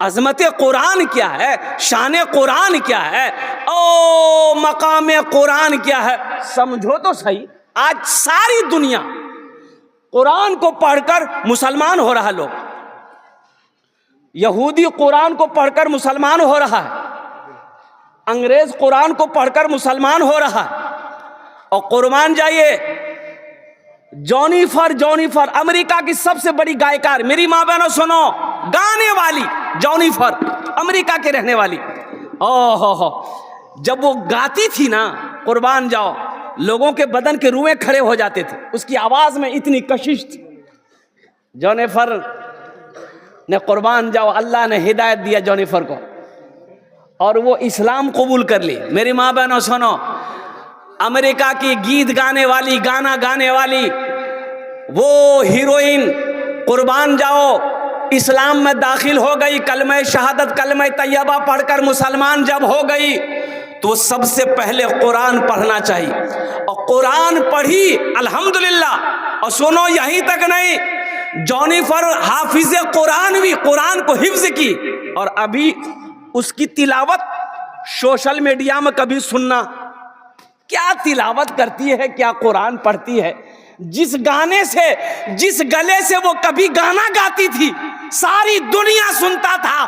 अज़मत कुरान क्या है, शान कुरान क्या है, ओ मकाम कुरान क्या है, समझो तो सही। आज सारी दुनिया कुरान को पढ़कर मुसलमान हो रहा, लोग यहूदी कुरान को पढ़कर मुसलमान हो रहा है, अंग्रेज कुरान को पढ़कर मुसलमान हो रहा है। और कुर्बान जाइए, जॉनिफर अमेरिका की सबसे बड़ी गायकार, मेरी माँ बहनों सुनो, गाने वाली जॉनिफर, अमेरिका के रहने वाली, ओहो, जब वो गाती थी ना कुर्बान जाओ, लोगों के बदन के रुएं खड़े हो जाते थे, उसकी आवाज में इतनी कशिश थी। जॉनिफर ने कुर्बान जाओ, अल्लाह ने हिदायत दिया जॉनिफर को और वो इस्लाम कबूल कर ली। मेरी माँ बहनों सुनो, अमेरिका की गीत गाने वाली, गाना गाने वाली वो हीरोइन कुर्बान जाओ इस्लाम में दाखिल हो गई, कलमे शहादत कलमे तैयबा पढ़कर मुसलमान जब हो गई तो सबसे पहले कुरान पढ़ना चाहिए। और कुरान पढ़ी अल्हम्दुलिल्लाह। और सुनो, यहीं तक नहीं, जॉनिफर हाफिज कुरान भी, कुरान को हिफ्ज की, और अभी उसकी तिलावत सोशल मीडिया में कभी सुनना, क्या तिलावत करती है, क्या कुरान पढ़ती है। जिस गाने से, जिस गले से वो कभी गाना गाती थी सारी दुनिया सुनता था,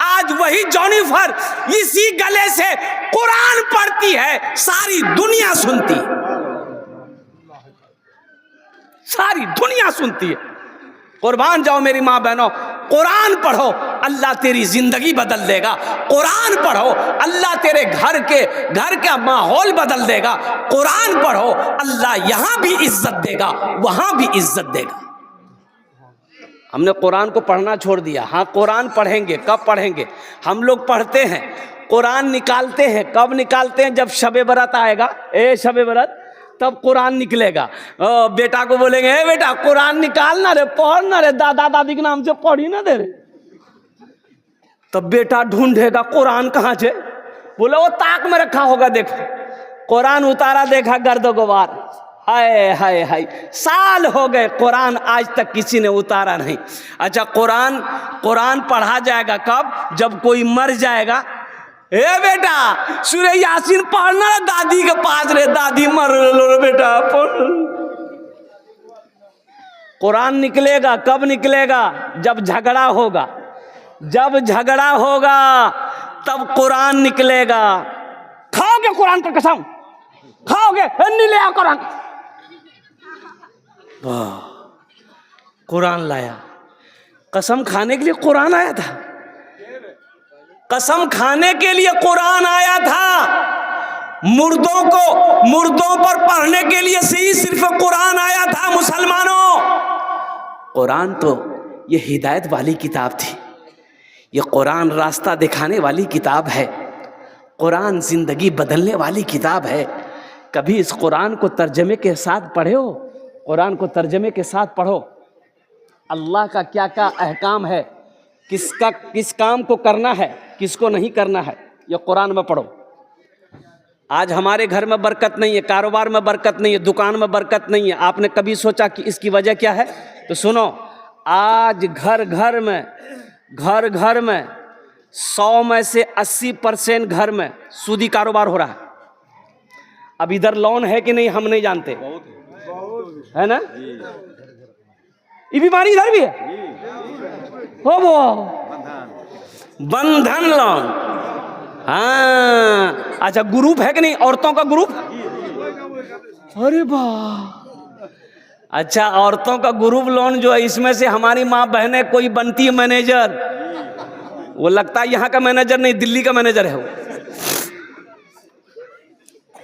आज वही जॉनिफर इसी गले से कुरान पढ़ती है, सारी दुनिया सुनती है, सारी दुनिया सुनती है। कुर्बान जाओ मेरी माँ बहनों, कुरान पढ़ो, अल्लाह तेरी जिंदगी बदल देगा। कुरान पढ़ो, अल्लाह तेरे घर का माहौल बदल देगा। कुरान पढ़ो, अल्लाह यहाँ भी इज्जत देगा, वहाँ भी इज्जत देगा। हमने कुरान को पढ़ना छोड़ दिया। हाँ, कुरान पढ़ेंगे, कब पढ़ेंगे? हम लोग पढ़ते हैं, कुरान निकालते हैं, कब निकालते हैं? जब शबे बरत आएगा, शबे बरत, तब कुरान निकलेगा। बेटा को बोलेंगे, ए बेटा कुरान निकालना रे, पढ़ना रे, दादा दादी के नाम से पढ़ी ना दे रे। तब बेटा ढूंढेगा कुरान कहाँ से, बोले वो ताक में रखा होगा, देखो कुरान उतारा, देखा गर्द गुबार, हाय हाय हाय, साल हो गए कुरान आज तक किसी ने उतारा नहीं। अच्छा, कुरान पढ़ा जाएगा कब? जब कोई मर जाएगा। ए बेटा सूरह यासीन पढ़ना रे, दादी के पास रे, दादी मर लो बेटा पढ़। कुरान निकलेगा कब निकलेगा? जब झगड़ा होगा, जब झगड़ा होगा तब कुरान निकलेगा। खाओगे कुरान का कसम? खाओगे? नहीं ले आ कुरान। वाह, कुरान लाया, कसम खाने के लिए कुरान आया था, कसम खाने के लिए कुरान आया था। मुर्दों पर पढ़ने के लिए सही सिर्फ कुरान आया था। मुसलमानों, कुरान तो ये हिदायत वाली किताब थी, ये कुरान रास्ता दिखाने वाली किताब है, कुरान जिंदगी बदलने वाली किताब है। कभी इस कुरान को तर्जमे के साथ पढ़े हो? कुरान को तर्जमे के साथ पढ़ो, अल्लाह का क्या क्या अहकाम है, किस काम को करना है, किसको नहीं करना है, ये कुरान में पढ़ो। आज हमारे घर में बरकत नहीं है, कारोबार में बरकत नहीं है, दुकान में बरकत नहीं है। आपने कभी सोचा कि इसकी वजह क्या है? तो सुनो, आज घर घर में 100 में से 80% घर में सूदी कारोबार हो रहा है। अब इधर लोन है कि नहीं हम नहीं जानते, है ना? ये बीमारी इधर भी है, हो वो बंधन लोन। हाँ, अच्छा, ग्रुप है कि नहीं, औरतों का ग्रुप? अरे वाह, अच्छा, औरतों का ग्रुप लोन जो है, इसमें से हमारी माँ बहनें कोई बनती है मैनेजर, वो लगता है यहाँ का मैनेजर नहीं, दिल्ली का मैनेजर है वो।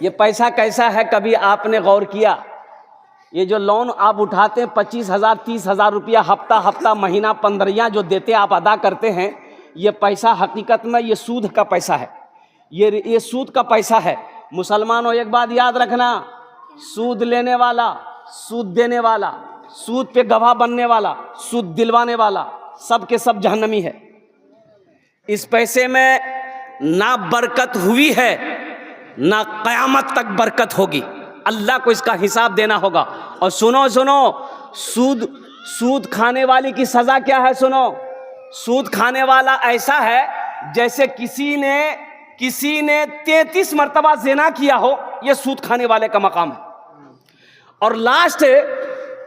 ये पैसा कैसा है, कभी आपने गौर किया? ये जो लोन आप उठाते हैं 25,000 30,000 रुपया हफ्ता महीना 15 जो देते आप अदा करते हैं, ये पैसा हकीकत में ये सूद का पैसा है, ये सूद का पैसा है। मुसलमानों, एक बात याद रखना, सूद लेने वाला, सूद देने वाला, सूद पे गवाह बनने वाला, सूद दिलवाने वाला, सब के सब जहन्नमी है। इस पैसे में ना बरकत हुई है, ना क़यामत तक बरकत होगी। अल्लाह को इसका हिसाब देना होगा। और सुनो, सूद खाने वाले की सजा क्या है? सुनो, सूद खाने वाला ऐसा है जैसे किसी ने 33 मर्तबा ज़िना किया हो, यह सूद खाने वाले का मकाम है। और लास्ट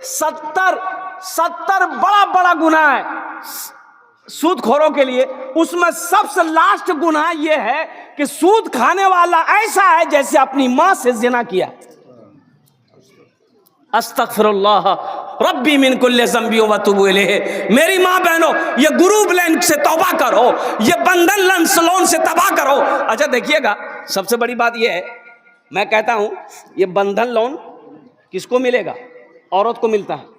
70 बड़ा बड़ा गुनाह है सूदखोरों के लिए, उसमें सबसे लास्ट गुनाह यह है कि सूद खाने वाला ऐसा है जैसे अपनी मां से ज़िना किया। अस्तगफिरुल्लाह रब्बी मिन कुल्li ज़ंबी व अतूबु इलैह। मेरी माँ बहनों, ये ग्रुप लोन से तौबा करो, ये बंधन लोन से तौबा करो। अच्छा देखिएगा, सबसे बड़ी बात ये है, मैं कहता हूं ये बंधन लोन किसको मिलेगा? औरत को मिलता है।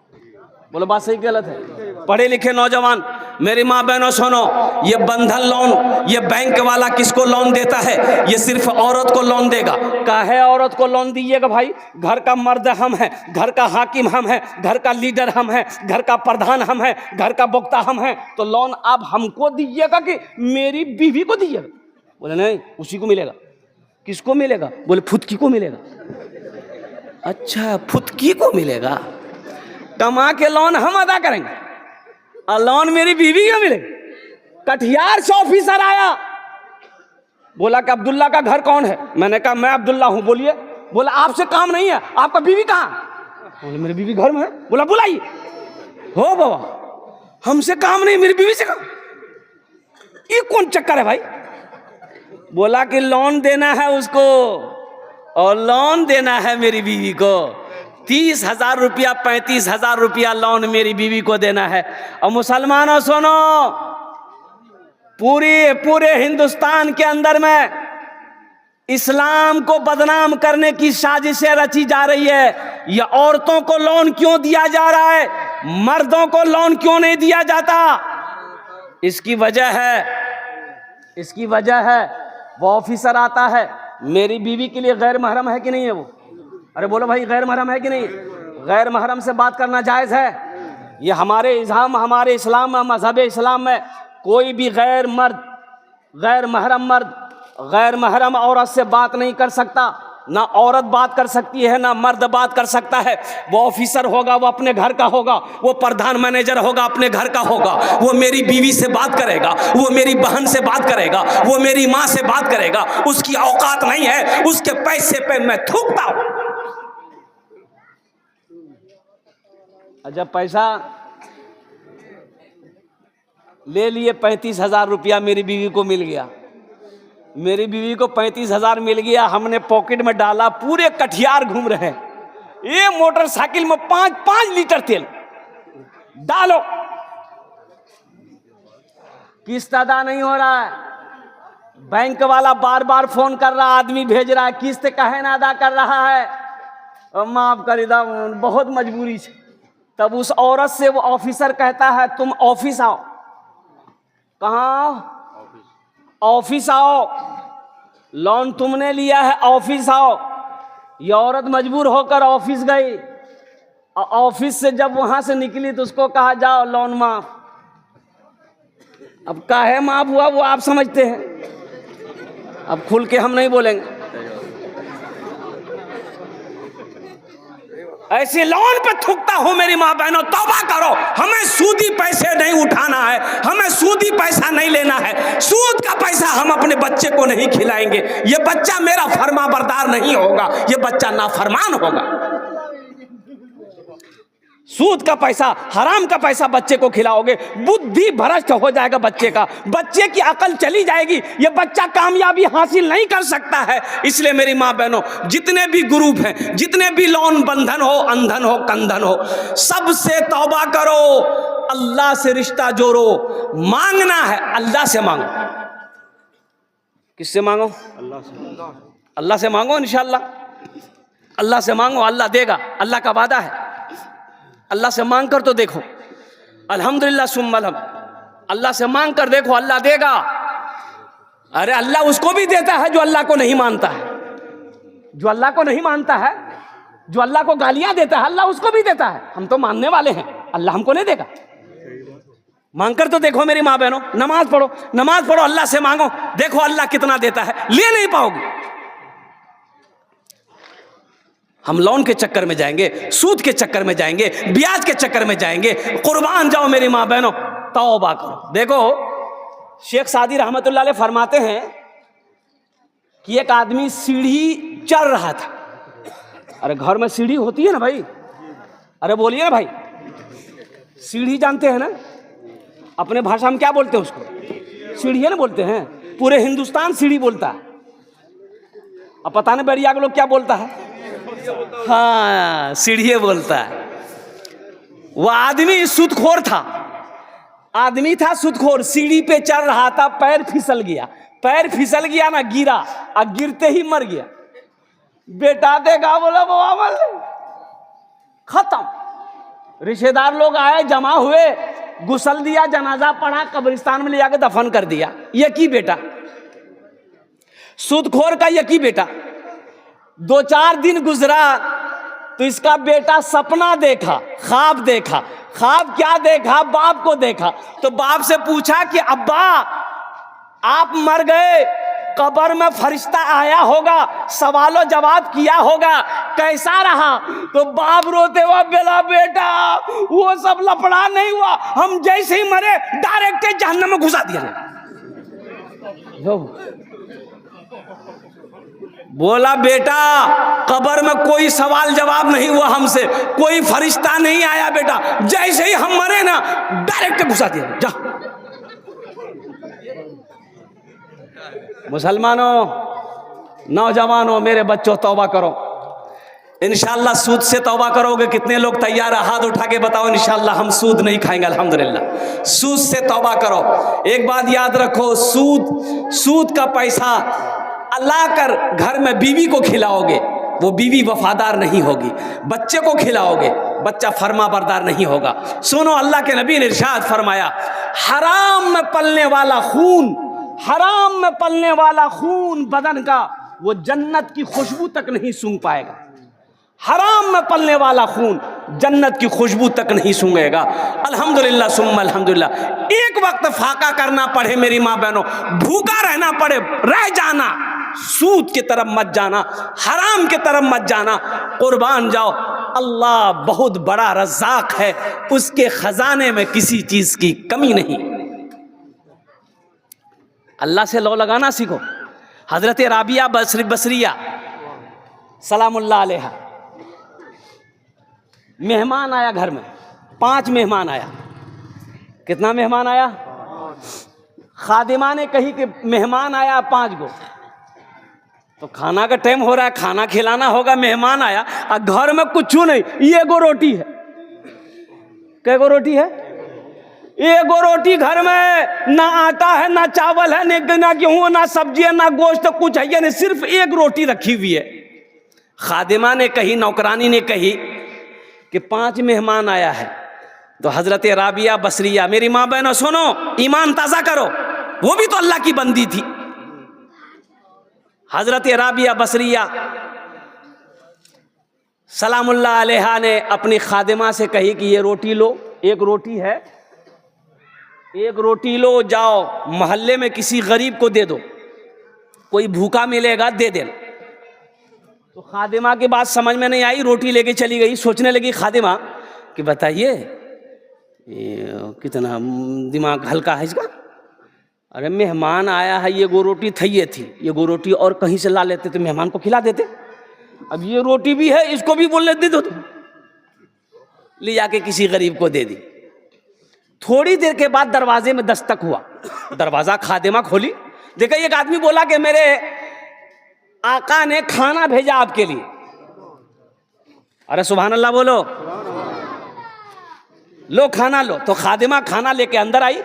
बोलो बात सही गलत है? पढ़े लिखे नौजवान मेरी माँ बहनों सुनो, ये बंधन लोन, ये बैंक वाला किसको लोन देता है? ये सिर्फ औरत को लोन देगा। काहे औरत को लोन दीजिएगा भाई? घर का मर्द हम हैं, घर का हाकिम हम हैं, घर का लीडर हम हैं, घर का प्रधान हम हैं, घर का वक्ता हम हैं, तो लोन आप हमको दीजिएगा कि मेरी बीवी को दीजिएगा? बोले नहीं, उसी को मिलेगा। किसको मिलेगा? बोले फुदकी को मिलेगा। अच्छा, फुदकी को मिलेगा। कमा के लोन हम अदा करेंगे और लोन मेरी बीवी को मिलेगा। कटिहार से ऑफिसर आया, बोला कि अब्दुल्ला का घर कौन है? मैंने कहा मैं अब्दुल्ला हूं। बोलिए। बोला आपसे काम नहीं है, आपका बीवी कहाँ? बोले मेरी बीवी घर में है। बोला बुलाइए। हो बाबा, हमसे काम नहीं, मेरी बीवी से काम। ये कौन चक्कर है भाई? बोला कि लोन देना है उसको, और लोन देना है मेरी बीवी को। 30,000 रुपया 35,000 रुपया लोन मेरी बीवी को देना है। और मुसलमानों सुनो, पूरे हिंदुस्तान के अंदर में इस्लाम को बदनाम करने की साजिशें रची जा रही है। ये औरतों को लोन क्यों दिया जा रहा है, मर्दों को लोन क्यों नहीं दिया जाता? इसकी वजह है वो ऑफिसर आता है, मेरी बीवी के लिए गैर महरम है कि नहीं है वो? अरे बोलो भाई, गैर महरम है कि नहीं? गैर महरम से बात करना जायज़ है? ये हमारे इस्लाम में, मजहब इस्लाम में कोई भी गैर महरम औरत से बात नहीं कर सकता। ना औरत बात कर सकती है, ना मर्द बात कर सकता है। वो ऑफिसर होगा, वो अपने घर का होगा, वो प्रधान मैनेजर होगा, अपने घर का होगा। वो मेरी बीवी से बात करेगा, वो मेरी बहन से बात करेगा, वो मेरी माँ से बात करेगा। उसकी औकात नहीं है, उसके पैसे पे मैं थूकता हूं। जब पैसा ले लिए, 35,000 रुपया मेरी बीवी को मिल गया। मेरी बीवी को 35,000 मिल गया, हमने पॉकेट में डाला, पूरे कटिहार घूम रहे हैं। ये मोटरसाइकिल में 5 लीटर तेल डालो, किस्त अदा नहीं हो रहा है। बैंक वाला बार बार फोन कर रहा, आदमी भेज रहा है, किस्त कहे ना अदा कर रहा है। माफ कर दा, बहुत मजबूरी है। तब उस औरत से वो ऑफिसर कहता है तुम ऑफिस आओ। कहाँ? ऑफिस आओ, लोन तुमने लिया है, ऑफिस आओ। ये औरत मजबूर होकर ऑफिस गई। ऑफिस से जब वहां से निकली तो उसको कहा जाओ लोन माफ। अब काहे माफ हुआ वो आप समझते हैं, अब खुल के हम नहीं बोलेंगे। ऐसे लोन पे थूकता हूं मेरी माँ बहनों, तौबा करो। हमें सूदी पैसे नहीं उठाना है, हमें सूदी पैसा नहीं लेना है। सूद का पैसा हम अपने बच्चे को नहीं खिलाएंगे। ये बच्चा मेरा फरमाबरदार नहीं होगा, ये बच्चा नाफरमान होगा। सूद का पैसा, हराम का पैसा बच्चे को खिलाओगे, बुद्धि भ्रष्ट हो जाएगा बच्चे का, बच्चे की अकल चली जाएगी, ये बच्चा कामयाबी हासिल नहीं कर सकता है। इसलिए मेरी माँ बहनों, जितने भी ग्रुप हैं, जितने भी लोन, बंधन हो, अंधन हो, कंधन हो, सबसे तौबा करो, अल्लाह से रिश्ता जोड़ो। मांगना है अल्लाह से मांगो। किससे मांगो? अल्लाह से। अल्लाह से मांगो, इंशाअल्लाह अल्लाह से मांगो, अल्लाह देगा, अल्लाह का वादा है। अल्लाह से मांग कर तो देखो, अल्हम्दुलिल्लाह सुम्मा अल्हम्द, अल्लाह से मांग कर देखो, अल्लाह देगा। अरे अल्लाह उसको भी देता है जो अल्लाह को नहीं मानता है, जो अल्लाह को नहीं मानता है, जो अल्लाह को गालियां देता है, अल्लाह उसको भी देता है। हम तो मानने वाले हैं, अल्लाह हमको नहीं देगा। मांग कर तो देखो मेरी माँ बहनों, नमाज पढ़ो, अल्लाह से मांगो, देखो अल्लाह कितना देता है। ले नहीं पाओगे। हम लोन के चक्कर में जाएंगे, सूद के चक्कर में जाएंगे, ब्याज के चक्कर में जाएंगे। कुर्बान जाओ मेरी माँ बहनों, तौबा करो। देखो शेख सादी रहमतुल्लाह अलैह फरमाते हैं कि एक आदमी सीढ़ी चढ़ रहा था। अरे घर में सीढ़ी होती है ना भाई, अरे बोलिए ना भाई, सीढ़ी जानते हैं ना, अपने भाषा में क्या बोलते हैं उसको, सीढ़ी है ना बोलते हैं, पूरे हिंदुस्तान सीढ़ी बोलता है। अब पता नहीं बैरिया के लोग क्या बोलता है, हाँ सीढ़ी बोलता है। वह आदमी सूदखोर था, आदमी था सूदखोर, सीढ़ी पे चढ़ रहा था, पैर फिसल गया, पैर फिसल गया ना, गिरा और गिरते ही मर गया। बेटा देखा, बोला बाबा मर खत्म। रिश्तेदार लोग आए, जमा हुए, गुसल दिया, जनाजा पढ़ा, कब्रिस्तान में ले जाकर दफन कर दिया। यकी बेटा, सूदखोर का यकी बेटा। 2-4 दिन गुजरा तो इसका बेटा सपना देखा, ख्वाब देखा। ख्वाब क्या देखा, बाप को देखा। तो बाप से पूछा कि अब्बा आप मर गए, कब्र में फरिश्ता आया होगा, सवालो जवाब किया होगा, कैसा रहा? तो बाप रोते हुआ बोला, बेटा वो सब लफड़ा नहीं हुआ, हम जैसे ही मरे डायरेक्ट जहन्नम में घुसा दिया। बोला बेटा कब्र में कोई सवाल जवाब नहीं हुआ हमसे, कोई फरिश्ता नहीं आया बेटा, जैसे ही हम मरे ना डायरेक्ट घुसा दिया। जा मुसलमानों, नौजवानों, मेरे बच्चों, तौबा करो। इंशाअल्लाह सूद से तौबा करोगे। कितने लोग तैयार है? हाथ उठा के बताओ, इंशाअल्लाह हम सूद नहीं खाएंगे। अल्हम्दुलिल्लाह, सूद से तौबा करो। एक बात याद रखो, सूद का पैसा अल्लाह कर घर में बीवी को खिलाओगे, वो बीवी वफादार नहीं होगी। बच्चे को खिलाओगे, बच्चा फर्मा बरदार नहीं होगा। सुनो, अल्लाह के नबी ने इरशाद फरमाया, हराम में पलने वाला खून, हराम में पलने वाला खून बदन का, वो जन्नत की खुशबू तक नहीं सूंघ पाएगा। हराम में पलने वाला खून जन्नत की खुशबू तक नहीं सूंघेगा। अल्हम्दुलिल्लाह सुम्मा अल्हम्दुलिल्लाह। एक वक्त फाका करना पड़े मेरी माँ बहनों, भूखा रहना पड़े, रह जाना, सूद की तरफ मत जाना, हराम की तरफ मत जाना, कुर्बान जाओ। अल्लाह बहुत बड़ा रज़्ज़ाक़ है, उसके खजाने में किसी चीज की कमी नहीं। अल्लाह से लौ लगाना सीखो। हजरत राबिया बसरिया सलामुल्लाह अलैहा, मेहमान आया घर में, 5 मेहमान आया। कितना मेहमान आया? खादिमा ने कही कि मेहमान आया 5 गो। तो खाना का टाइम हो रहा है, खाना खिलाना होगा, मेहमान आया और घर में कुछ नहीं, ये गो रोटी है। कै गो रोटी है? एक गो रोटी घर में, ना आटा है, ना चावल है, ना गेहूं, ना सब्जी है, ना गोश्त, कुछ है नहीं, सिर्फ एक रोटी रखी हुई है। खादिमा ने कही, नौकरानी ने कही कि 5 मेहमान आया है। तो हजरत राबिया बसरिया, मेरी माँ बहनों सुनो, ईमान ताज़ा करो, वो भी तो अल्लाह की बंदी थी। हजरत राबिया बसरिया सलामुल्लाह अलैहा ने अपनी खादिमा से कही कि ये रोटी लो, एक रोटी है, एक रोटी लो, जाओ मोहल्ले में किसी गरीब को दे दो, कोई भूखा मिलेगा दे देना। तो खादिमा की बात समझ में नहीं आई, रोटी लेके चली गई। सोचने लगी खादिमा कि बताइए कितना दिमाग हल्का है इसका। अरे मेहमान आया है, ये गो रोटी थी, ये गो रोटी और कहीं से ला लेते तो मेहमान को खिला देते। अब ये रोटी भी है, इसको भी बोल लेते दो, ले जाके किसी गरीब को दे दी। थोड़ी देर के बाद दरवाजे में दस्तक हुआ, दरवाजा खादिमा खोली, देखा एक आदमी बोला कि मेरे आका ने खाना भेजा आपके लिए। अरे सुभान अल्लाह बोलो, लो खाना लो। तो खादिमा खाना लेके अंदर आई।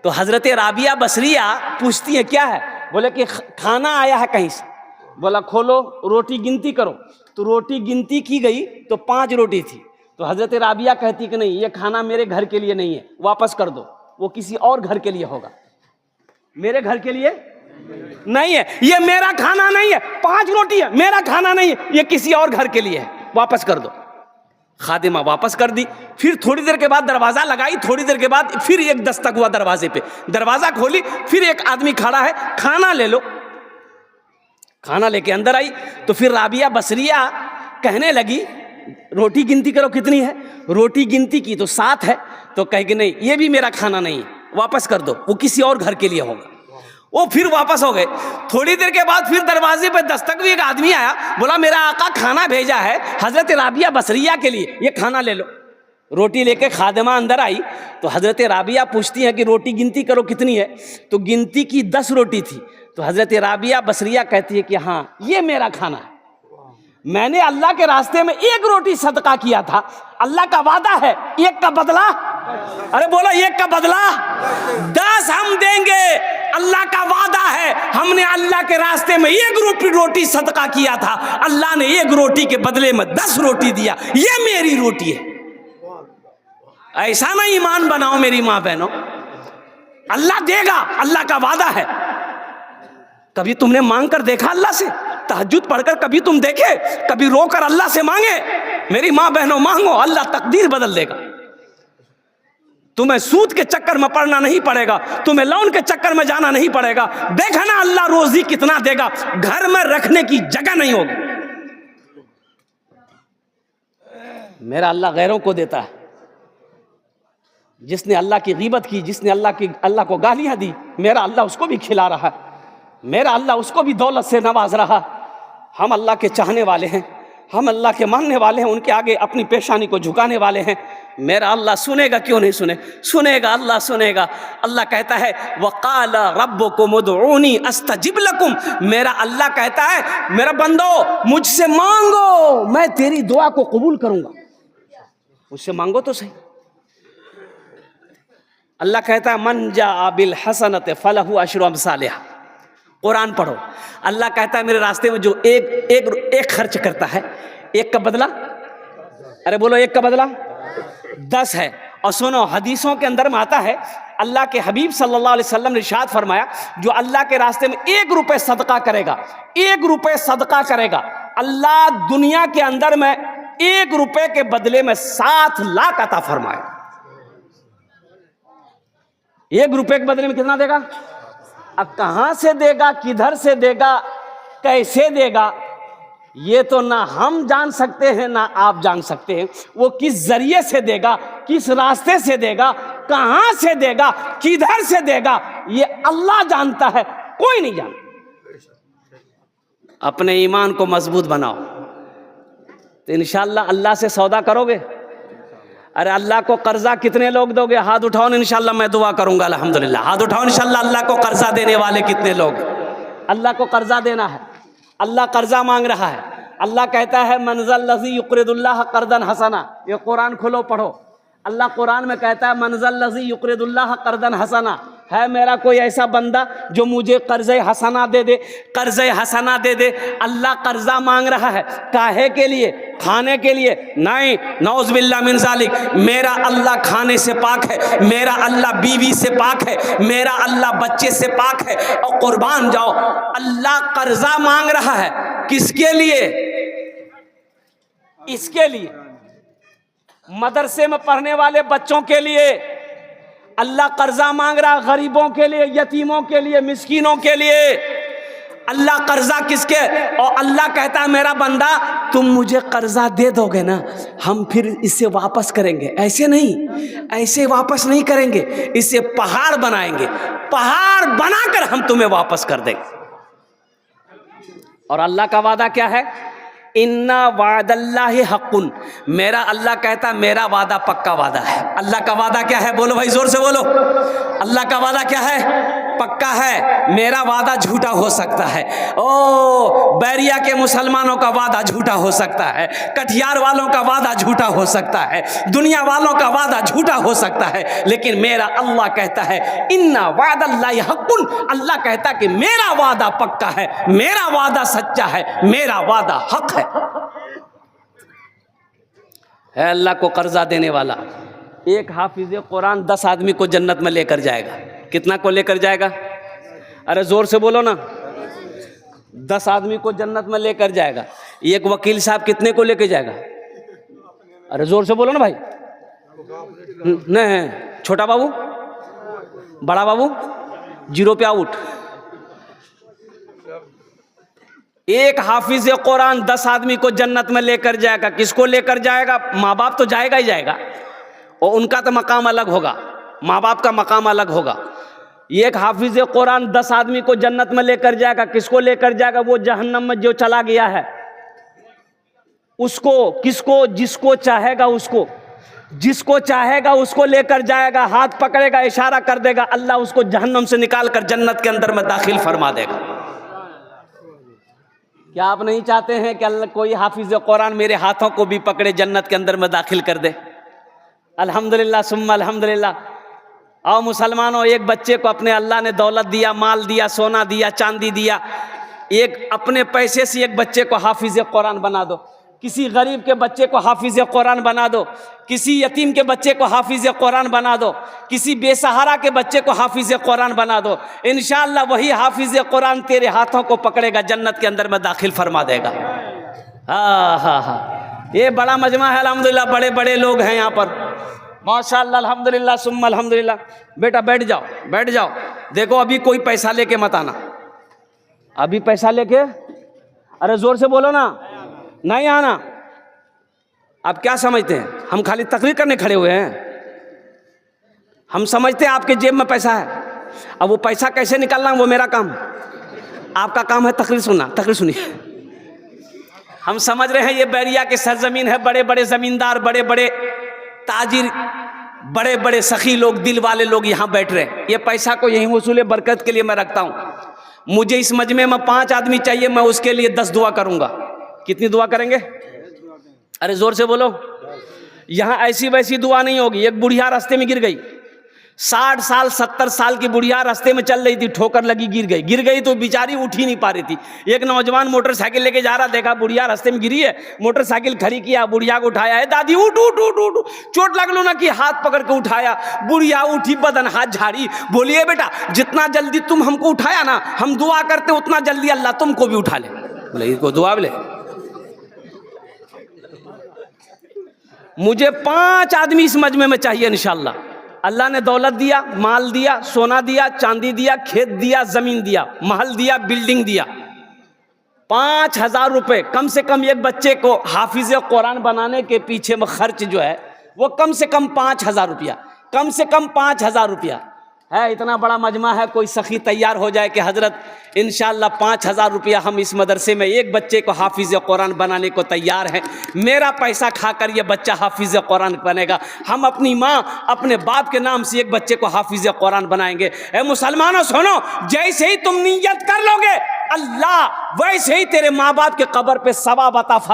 तो हजरत राबिया बसरिया पूछती है क्या है? बोले कि खाना आया है कहीं से। बोला खोलो, रोटी गिनती करो। तो रोटी गिनती की गई तो 5 रोटी थी। तो हजरत राबिया कहती कि नहीं, ये खाना मेरे घर के लिए नहीं है, वापस कर दो, वो किसी और घर के लिए होगा, मेरे घर के लिए नहीं है, ये मेरा खाना नहीं है। 5 रोटी है, मेरा खाना नहीं है, ये किसी और घर के लिए है, वापस कर दो। खादिमा वापस कर दी। फिर थोड़ी देर के बाद दरवाजा लगाई, थोड़ी देर के बाद फिर एक दस्तक हुआ दरवाजे पे, दरवाजा खोली, फिर एक आदमी खड़ा है, खाना ले लो। खाना लेके अंदर आई। तो फिर राबिया बसरिया कहने लगी रोटी गिनती करो कितनी है। रोटी गिनती की तो 7 है। तो कहेगी नहीं ये भी मेरा खाना नहीं है, वापस कर दो, वो किसी और घर के लिए होगा। वो फिर वापस हो गए। थोड़ी देर के बाद फिर दरवाजे पे दस्तक भी एक आदमी आया, बोला मेरा आका खाना भेजा है हजरत राबिया बसरिया के लिए, ये खाना ले लो। रोटी लेके खादिमा अंदर आई तो हजरत राबिया पूछती है कि रोटी गिनती करो कितनी है, तो गिनती की 10 रोटी थी। तो हजरत राबिया बसरिया कहती है कि हाँ ये मेरा खाना है, मैंने अल्लाह के रास्ते में 1 रोटी सदका किया था, अल्लाह का वादा है 1 का बदला, अरे बोलो 1 का बदला 10 हम देंगे, अल्लाह का वादा है। हमने अल्लाह के रास्ते में 1 रोटी सदका किया था, अल्लाह ने 1 रोटी के बदले में 10 रोटी दिया, ये मेरी रोटी है। ऐसा ना ईमान बनाओ मेरी माँ बहनों, अल्लाह देगा, अल्लाह का वादा है। कभी तुमने मांग कर देखा अल्लाह से? तहज्जुद पढ़कर कभी तुम देखे? कभी रोकर अल्लाह से मांगे? मेरी माँ बहनों मांगो, अल्लाह तकदीर बदल देगा। तुम्हें सूद के चक्कर में पड़ना नहीं पड़ेगा, तुम्हें लोन के चक्कर में जाना नहीं पड़ेगा। देखा ना अल्लाह रोजी कितना देगा, घर में रखने की जगह नहीं होगी। मेरा अल्लाह गैरों को देता है। जिसने अल्लाह की ग़ीबत की, जिसने अल्लाह को गालियां दी, मेरा अल्लाह उसको भी खिला रहा है, मेरा अल्लाह उसको भी दौलत से नवाज रहा। हम अल्लाह के चाहने वाले हैं, हम अल्लाह के मानने वाले हैं, उनके आगे अपनी पेशानी को झुकाने वाले हैं। मेरा अल्लाह सुनेगा, क्यों नहीं सुनेगा, अल्लाह सुनेगा। अल्लाह कहता है वक़ाल रब्बुकुम उदऊनी अस्तजिब लकुम, मेरा अल्लाह कहता है मेरा बंदो मुझसे मांगो, मैं तेरी दुआ को कबूल करूंगा। मुझसे मांगो तो सही। अल्लाह कहता है मन जा बिल हसनत फलहु अशरु अमसालिहा। कुरान पढ़ो, अल्लाह कहता है मेरे रास्ते में जो एक खर्च करता है, 1 का बदला, अरे बोलो 1 का बदला 10 है। और सुनो हदीसों के अंदर में आता है, अल्लाह के हबीब सल्लल्लाहु अलैहि वसल्लम ने इरशाद फरमाया, जो अल्लाह के रास्ते में 1 रुपए सदका करेगा, 1 रुपए सदका करेगा, अल्लाह दुनिया के अंदर में 1 रुपए के बदले में 7 लाख अता फरमाए। 1 रुपए के बदले में कितना देगा? अब कहां से देगा, किधर से देगा, कैसे देगा, ये तो ना हम जान सकते हैं ना आप जान सकते हैं। वो किस जरिए से देगा, किस रास्ते से देगा, कहां से देगा, किधर से देगा, ये अल्लाह जानता है, कोई नहीं जानता। अपने ईमान को मजबूत बनाओ तो इंशाअल्लाह अल्लाह से सौदा करोगे। अरे अल्लाह को कर्जा कितने लोग दोगे? हाथ उठाओ, इंशाअल्लाह मैं दुआ करूंगा। अल्हम्दुलिल्लाह, हाथ उठाओ। इंशाअल्लाह अल्लाह को कर्जा देने वाले कितने लोग? अल्लाह को कर्जा देना है, अल्लाह कर्जा मांग रहा है। अल्लाह कहता है मनज़ल लज़ी युक़रिदुल्लाह क़र्दन हसना। ये कुरान खोलो पढ़ो, अल्लाह कुरान में कहता है मनज़ल लज़ी युक़रिदुल्लाह क़र्दन हसना। है मेरा कोई ऐसा बंदा जो मुझे कर्ज़े हसना दे दे, कर्ज़े हसना दे दे। अल्लाह कर्जा मांग रहा है, काहे के लिए? खाने के लिए नहीं, नौज़ बिल्लाह मिन ज़ालिक। मेरा अल्लाह खाने से पाक है, मेरा अल्लाह बीवी से पाक है, मेरा अल्लाह बच्चे से पाक है। और कुर्बान जाओ, अल्लाह कर्जा मांग रहा है किसके लिए? इसके लिए, मदरसे में पढ़ने वाले बच्चों के लिए अल्लाह कर्जा मांग रहा, गरीबों के लिए, यतीमों के लिए, मिस्कीनों के लिए। अल्लाह कर्जा किसके? और अल्लाह कहता है मेरा बंदा तुम मुझे कर्जा दे दोगे ना, हम फिर इसे वापस करेंगे। ऐसे नहीं, ऐसे वापस नहीं करेंगे, इसे पहाड़ बनाएंगे, पहाड़ बनाकर हम तुम्हें वापस कर देंगे। और अल्लाह का वादा क्या है? इन्ना वादल्लाहि हक़्क़ुन। मेरा अल्लाह कहता मेरा वादा पक्का वादा है। अल्लाह का वादा क्या है? बोलो भाई, जोर से बोलो। अल्लाह का वादा क्या है? पक्का है। मेरा वादा झूठा हो सकता है। ओ बैरिया के मुसलमानों का वादा झूठा हो सकता है, कटिहार वालों का वादा झूठा हो सकता है, दुनिया वालों का वादा झूठा हो सकता है, लेकिन मेरा अल्लाह कहता है इन्ना वादल्लाहि हक़्क़ुन। अल्लाह कहता कि मेरा वादा पक्का है, मेरा वादा सच्चा है, मेरा वादा हक है। अल्लाह को कर्जा देने वाला। एक हाफिज कुरान 10 आदमी को जन्नत में लेकर जाएगा। कितना को लेकर जाएगा? अरे जोर से बोलो ना। 10 आदमी को जन्नत में लेकर जाएगा। एक वकील साहब कितने को लेकर जाएगा? अरे जोर से बोलो ना भाई। नहीं, छोटा बाबू, बड़ा बाबू, 0 पे आउट। एक हाफिज कुरान 10 आदमी को जन्नत में लेकर जाएगा। किसको लेकर जाएगा? माँ बाप तो जाएगा ही जाएगा, और उनका तो मकाम अलग होगा, माँ बाप का मकाम अलग होगा। एक हाफिज कुरान 10 आदमी को जन्नत में लेकर जाएगा। किसको लेकर जाएगा? वो जहन्नम में जो चला गया है उसको। किसको? जिसको चाहेगा उसको, जिसको चाहेगा उसको लेकर जाएगा, हाथ पकड़ेगा, इशारा कर देगा, अल्लाह उसको जहन्नम से निकाल कर जन्नत के अंदर में दाखिल फरमा देगा। क्या आप नहीं चाहते हैं कि अल्लाह कोई हाफिज कुरान मेरे हाथों को भी पकड़े जन्नत के अंदर में दाखिल कर दे? अल्हम्दुलिल्लाह सुम्मा अल्हम्दुलिल्लाह। आओ मुसलमानों, एक बच्चे को अपने अल्लाह ने दौलत दिया, माल दिया, सोना दिया, चांदी दिया, एक अपने पैसे से एक बच्चे को हाफिज कुरान बना दो। किसी गरीब के बच्चे को हाफिज कुरान बना दो, किसी यतीम के बच्चे को हाफिज कुरान बना दो, किसी बेसहारा के बच्चे को हाफिज कुरान बना दो। इंशाअल्लाह वही हाफिज कुरान तेरे हाथों को पकड़ेगा, जन्नत के अंदर में दाखिल फरमा देगा। हाँ हाँ हाँ, ये बड़ा मजमा है अल्हम्दुलिल्लाह, बड़े बड़े लोग हैं यहाँ पर माशाअल्लाह अल्हम्दुलिल्लाह सुम्मा अल्हम्दुलिल्लाह। बेटा बैठ जाओ, बैठ जाओ। देखो अभी कोई पैसा लेके मत आना, अभी पैसा लेके, अरे जोर से बोलो ना, नहीं आना। आप क्या समझते हैं हम खाली तकरीर करने खड़े हुए हैं? हम समझते हैं आपके जेब में पैसा है। अब वो पैसा कैसे निकालना वो मेरा काम, आपका काम है तकरीर सुनना। तकरीर सुनिए। हम समझ रहे हैं ये बैरिया की सरजमीन है, बड़े बड़े जमींदार, बड़े बड़े ताजिर, बड़े बड़े सखी लोग, दिल वाले लोग यहाँ बैठ रहे हैं। ये पैसा को यहीं वसूले बरकत के लिए मैं रखता हूँ। मुझे इस मजमे में 5 आदमी चाहिए, मैं उसके लिए 10 दुआ करूँगा। कितनी दुआ करेंगे? अरे जोर से बोलो। यहाँ ऐसी वैसी दुआ नहीं होगी। एक बुढ़िया रास्ते में गिर गई, 60 साल 70 साल की बुढ़िया रास्ते में चल रही थी, ठोकर लगी, गिर गई तो बेचारी उठ ही नहीं पा रही थी। एक नौजवान मोटरसाइकिल लेके जा रहा, देखा बुढ़िया रास्ते में गिरी है, मोटरसाइकिल खड़ी किया, बुढ़िया को उठाया, है दादी उठ उठ उठ उठ, चोट लग लो ना कि हाथ पकड़ के उठाया। बुढ़िया उठी, बदन हाथ झाड़ी, बोलिए बेटा जितना जल्दी तुम हमको उठाया ना, हम दुआ करते उतना जल्दी अल्लाह तुमको भी उठा ले। बोले इसको दुआ ले। मुझे 5 आदमी इस मजमे में चाहिए इंशाअल्लाह। अल्लाह ने दौलत दिया, माल दिया, सोना दिया, चांदी दिया, खेत दिया, जमीन दिया, महल दिया, बिल्डिंग दिया। 5000 रुपए कम से कम एक बच्चे को हाफिज कुरान बनाने के पीछे में खर्च जो है वो कम से कम 5000 रुपया, कम से कम 5000 रुपया है। इतना बड़ा मजमा है, कोई सखी तैयार हो जाए कि हजरत इंशाअल्लाह 5000 रुपया हम इस मदरसे में एक बच्चे को हाफिज कुरान बनाने को तैयार हैं। मेरा पैसा खाकर ये बच्चा हाफिज कुरान बनेगा। हम अपनी माँ अपने बाप के नाम से एक बच्चे को हाफिज कुरान बनाएंगे। ए मुसलमानों सुनो, जैसे ही तुम नियत कर लोगे अल्लाह वैसे ही तेरे माँ बाप के कब्र पे सवाब अता फरमा